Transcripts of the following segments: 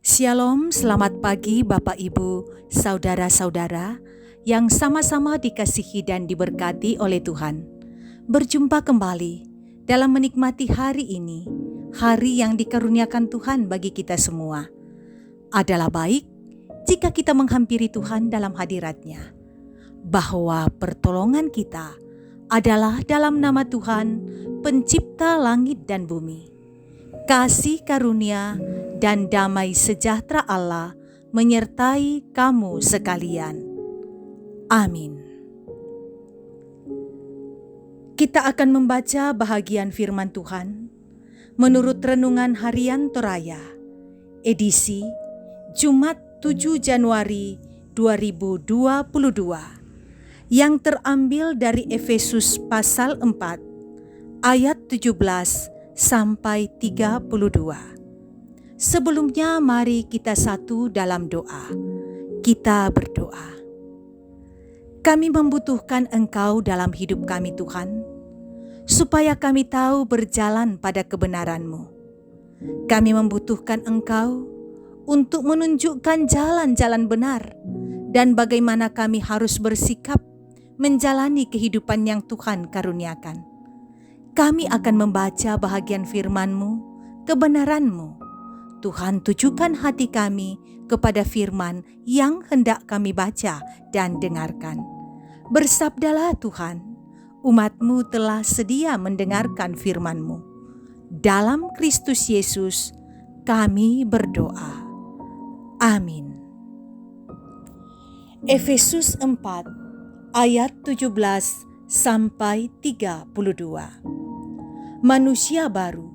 Shalom, selamat pagi Bapak Ibu, saudara-saudara yang sama-sama dikasihi dan diberkati oleh Tuhan. Berjumpa kembali dalam menikmati hari ini, hari yang dikaruniakan Tuhan bagi kita semua. Adalah baik jika kita menghampiri Tuhan dalam hadirat-Nya, bahwa pertolongan kita adalah dalam nama Tuhan, pencipta langit dan bumi. Kasih karunia dan damai sejahtera Allah menyertai kamu sekalian. Amin. Kita akan membaca bahagian firman Tuhan menurut Renungan Harian Toraya, edisi Jumat 7 Januari 2022, yang terambil dari Efesus pasal 4 ayat 17 sampai 32. Sebelumnya mari kita satu dalam doa. Kita berdoa. Kami membutuhkan Engkau dalam hidup kami Tuhan, supaya kami tahu berjalan pada kebenaran-Mu. Kami membutuhkan Engkau untuk menunjukkan jalan-jalan benar dan bagaimana kami harus bersikap menjalani kehidupan yang Tuhan karuniakan. Kami akan membaca bahagian firman-Mu, kebenaran-Mu. Tuhan, tujukan hati kami kepada firman yang hendak kami baca dan dengarkan. Bersabdalah Tuhan, umat-Mu telah sedia mendengarkan firman-Mu. Dalam Kristus Yesus kami berdoa. Amin. Efesus 4 ayat 17 sampai 32. Manusia baru.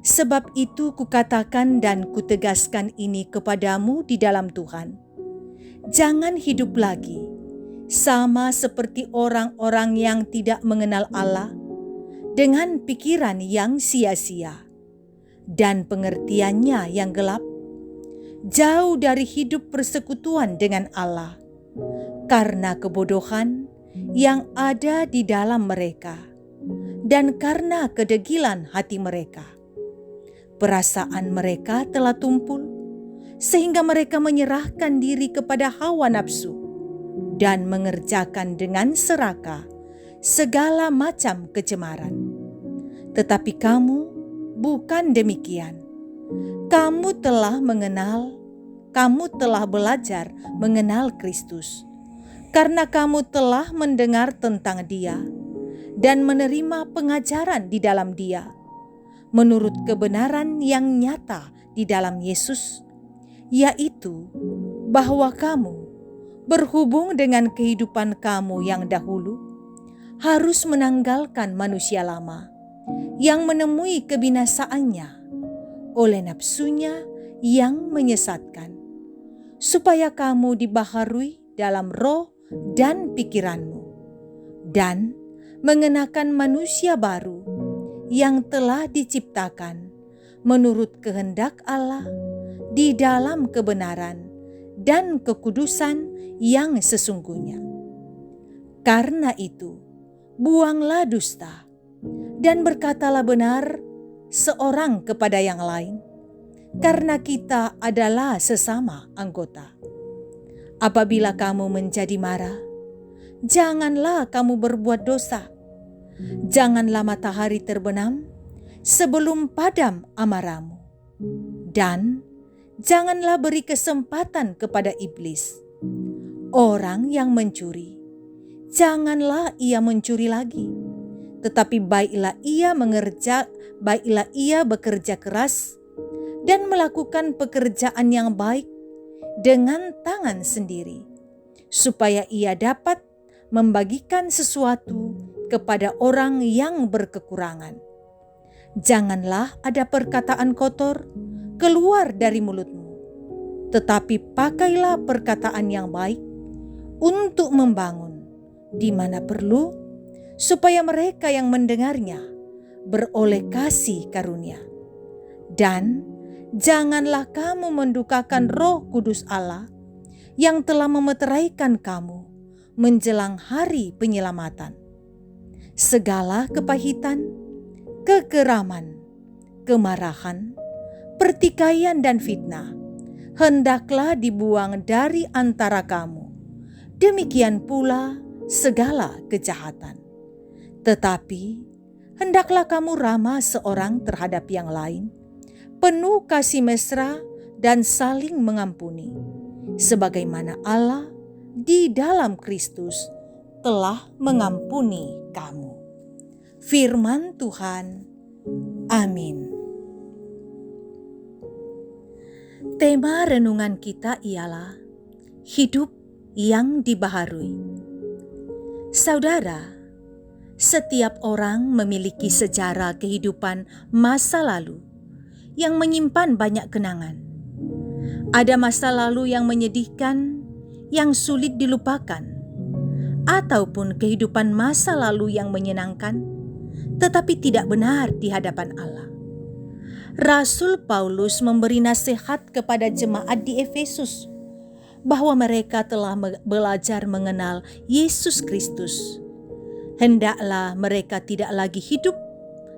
Sebab itu kukatakan dan kutegaskan ini kepadamu di dalam Tuhan. Jangan hidup lagi sama seperti orang-orang yang tidak mengenal Allah, dengan pikiran yang sia-sia dan pengertiannya yang gelap, jauh dari hidup persekutuan dengan Allah, karena kebodohan yang ada di dalam mereka, dan karena kedegilan hati mereka. Perasaan mereka telah tumpul, sehingga mereka menyerahkan diri kepada hawa nafsu, dan mengerjakan dengan serakah segala macam kecemaran. Tetapi kamu bukan demikian. Kamu telah belajar mengenal Kristus, karena kamu telah mendengar tentang Dia dan menerima pengajaran di dalam Dia, menurut kebenaran yang nyata di dalam Yesus, yaitu bahwa kamu, berhubung dengan kehidupan kamu yang dahulu, harus menanggalkan manusia lama yang menemui kebinasaannya oleh nafsunya yang menyesatkan, supaya kamu dibaharui dalam roh dan pikiranmu, dan mengenakan manusia baru yang telah diciptakan menurut kehendak Allah di dalam kebenaran dan kekudusan yang sesungguhnya. Karena itu, buanglah dusta dan berkatalah benar seorang kepada yang lain, karena kita adalah sesama anggota. Apabila kamu menjadi marah, janganlah kamu berbuat dosa. Janganlah matahari terbenam sebelum padam amarahmu. Dan janganlah beri kesempatan kepada iblis. Orang yang mencuri, janganlah ia mencuri lagi. Tetapi baiklah ia bekerja keras dan melakukan pekerjaan yang baik dengan tangan sendiri, supaya ia dapat membagikan sesuatu kepada orang yang berkekurangan. Janganlah ada perkataan kotor keluar dari mulutmu, tetapi pakailah perkataan yang baik untuk membangun di mana perlu, supaya mereka yang mendengarnya beroleh kasih karunia. Dan janganlah kamu mendukakan Roh Kudus Allah yang telah memeteraikan kamu menjelang hari penyelamatan. Segala kepahitan, kekeraman, kemarahan, pertikaian dan fitnah hendaklah dibuang dari antara kamu. Demikian pula segala kejahatan. Tetapi hendaklah kamu ramah seorang terhadap yang lain, penuh kasih mesra dan saling mengampuni, sebagaimana Allah di dalam Kristus telah mengampuni kamu. Firman Tuhan. Amin. Tema renungan kita ialah hidup yang dibaharui. Saudara, setiap orang memiliki sejarah kehidupan masa lalu yang menyimpan banyak kenangan. Ada masa lalu yang menyedihkan, yang sulit dilupakan, ataupun kehidupan masa lalu yang menyenangkan, tetapi tidak benar di hadapan Allah. Rasul Paulus memberi nasihat kepada jemaat di Efesus bahwa mereka telah belajar mengenal Yesus Kristus. Hendaklah mereka tidak lagi hidup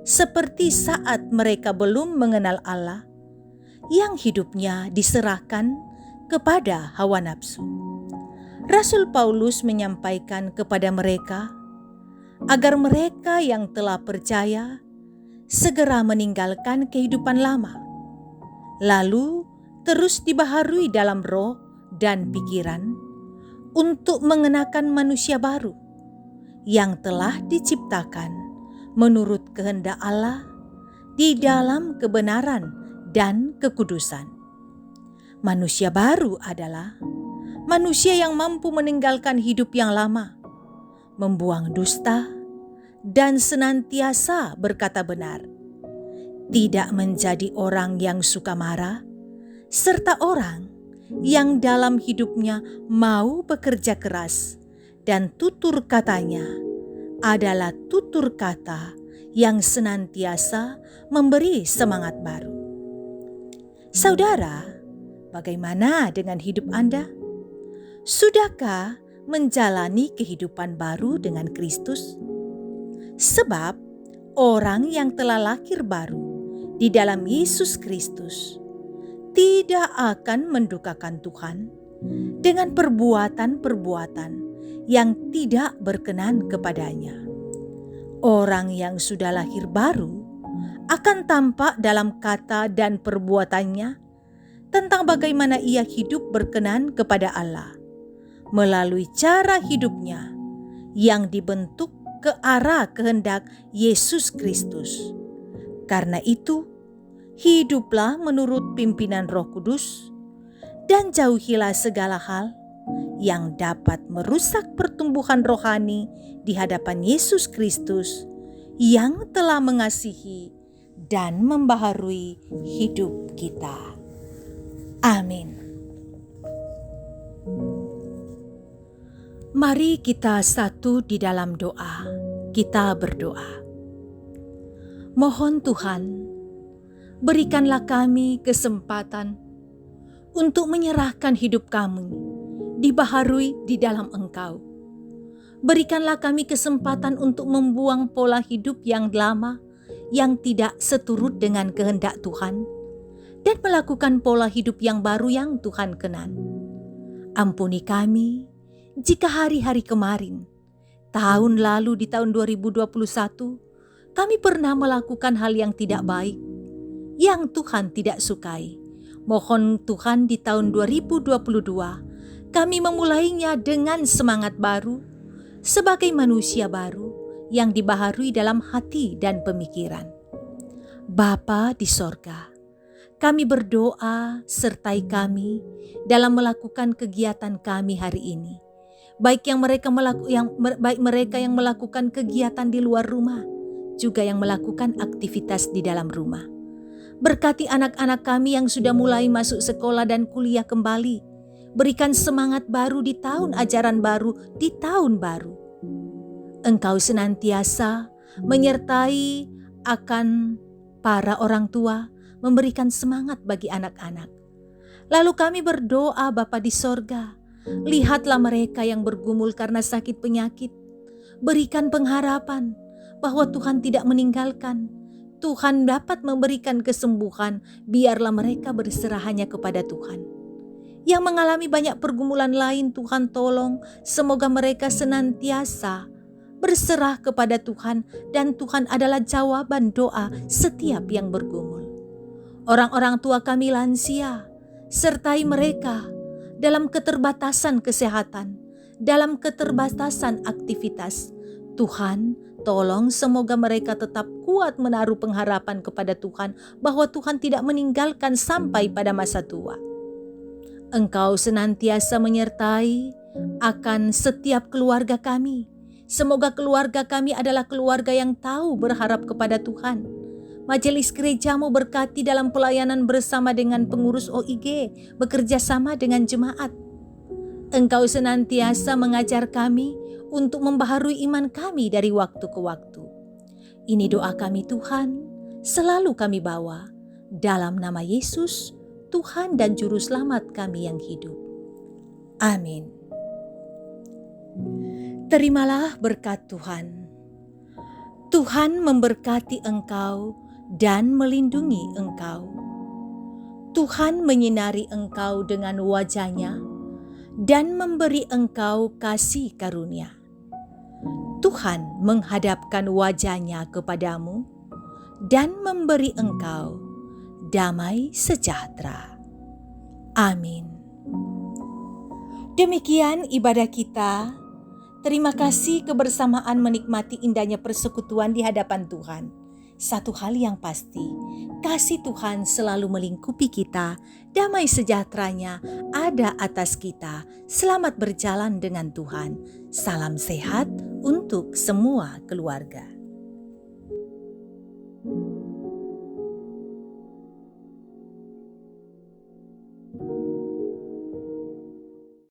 seperti saat mereka belum mengenal Allah, yang hidupnya diserahkan kepada hawa nafsu. Rasul Paulus menyampaikan kepada mereka agar mereka yang telah percaya segera meninggalkan kehidupan lama, lalu terus dibaharui dalam roh dan pikiran untuk mengenakan manusia baru yang telah diciptakan menurut kehendak Allah di dalam kebenaran dan kekudusan. Manusia baru adalah manusia yang mampu meninggalkan hidup yang lama, membuang dusta, dan senantiasa berkata benar, tidak menjadi orang yang suka marah, serta orang yang dalam hidupnya mau bekerja keras, dan tutur katanya adalah tutur kata yang senantiasa memberi semangat baru. Saudara, bagaimana dengan hidup Anda? Sudahkah menjalani kehidupan baru dengan Kristus? Sebab orang yang telah lahir baru di dalam Yesus Kristus tidak akan mendukakan Tuhan dengan perbuatan-perbuatan yang tidak berkenan kepadanya. Orang yang sudah lahir baru akan tampak dalam kata dan perbuatannya tentang bagaimana ia hidup berkenan kepada Allah melalui cara hidupnya yang dibentuk ke arah kehendak Yesus Kristus. Karena itu, hiduplah menurut pimpinan Roh Kudus dan jauhilah segala hal yang dapat merusak pertumbuhan rohani di hadapan Yesus Kristus yang telah mengasihi dan membaharui hidup kita. Amin. Mari kita satu di dalam doa. Kita berdoa. Mohon Tuhan, berikanlah kami kesempatan untuk menyerahkan hidup kami, dibaharui di dalam Engkau. Berikanlah kami kesempatan untuk membuang pola hidup yang lama, yang tidak seturut dengan kehendak Tuhan, dan melakukan pola hidup yang baru yang Tuhan kenan. Ampuni kami jika hari-hari kemarin, tahun lalu di tahun 2021, kami pernah melakukan hal yang tidak baik, yang Tuhan tidak sukai. Mohon Tuhan di tahun 2022, kami memulainya dengan semangat baru, sebagai manusia baru yang dibaharui dalam hati dan pemikiran. Bapa di sorga, kami berdoa sertai kami dalam melakukan kegiatan kami hari ini. Baik mereka yang melakukan kegiatan di luar rumah, juga yang melakukan aktivitas di dalam rumah. Berkati anak-anak kami yang sudah mulai masuk sekolah dan kuliah kembali. Berikan semangat baru di tahun ajaran baru, di tahun baru. Engkau senantiasa menyertai akan para orang tua, memberikan semangat bagi anak-anak. Lalu kami berdoa Bapa di sorga, lihatlah mereka yang bergumul karena sakit penyakit. Berikan pengharapan bahwa Tuhan tidak meninggalkan. Tuhan dapat memberikan kesembuhan, biarlah mereka berserah hanya kepada Tuhan. Yang mengalami banyak pergumulan lain, Tuhan tolong, semoga mereka senantiasa berserah kepada Tuhan dan Tuhan adalah jawaban doa setiap yang bergumul. Orang-orang tua kami lansia, sertai mereka dalam keterbatasan kesehatan, dalam keterbatasan aktivitas. Tuhan, tolong semoga mereka tetap kuat menaruh pengharapan kepada Tuhan bahwa Tuhan tidak meninggalkan sampai pada masa tua. Engkau senantiasa menyertai akan setiap keluarga kami. Semoga keluarga kami adalah keluarga yang tahu berharap kepada Tuhan. Majelis gerejamu berkati dalam pelayanan bersama dengan pengurus OIG, bekerja sama dengan jemaat. Engkau senantiasa mengajar kami untuk membaharui iman kami dari waktu ke waktu. Ini doa kami Tuhan, selalu kami bawa dalam nama Yesus, Tuhan dan Juru Selamat kami yang hidup. Amin. Terimalah berkat Tuhan. Tuhan memberkati engkau dan melindungi engkau. Tuhan menyinari engkau dengan wajah-Nya dan memberi engkau kasih karunia. Tuhan menghadapkan wajah-Nya kepadamu dan memberi engkau damai sejahtera. Amin. Demikian ibadah kita. Terima kasih kebersamaan menikmati indahnya persekutuan di hadapan Tuhan. Satu hal yang pasti, kasih Tuhan selalu melingkupi kita, damai sejahteranya ada atas kita. Selamat berjalan dengan Tuhan. Salam sehat untuk semua keluarga.